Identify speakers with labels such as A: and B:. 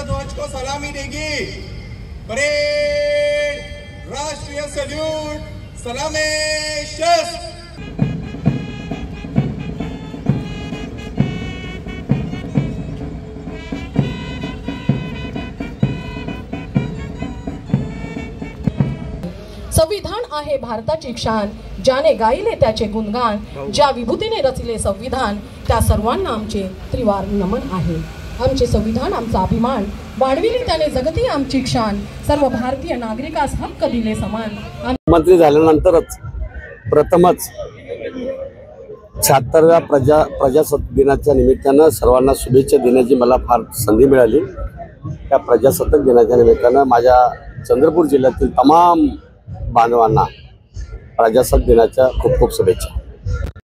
A: ध्वज को सलामी देगी। परेड, राष्ट्रीय सल्यूट, सलामे शस्त्र।
B: संविधान आहे भारताची शान, ज्याने गायले त्याचे गुणगान, ज्या विभूतीने रचले संविधान, त्या सर्वांना आमचे त्रिवार नमन आहे। आमचे संविधान आमचा अभिमान, वाढविली त्याने जगती आमची शान, सर्व भारतीय नागरिकास हक्क दिले समान।
C: मंत्री झाल्यानंतरच प्रथमच 76व्या प्रजासत्ताक दिनाच्या निमित्तानं सर्वांना शुभेच्छा देण्याची मला फार संधी मिळाली। त्या प्रजासत्ताक दिनाच्या निमित्तानं माझ्या चंद्रपूर जिल्ह्यातील तमाम बांधवांना प्रजासत्ताक दिनाच्या खूप खूप शुभेच्छा।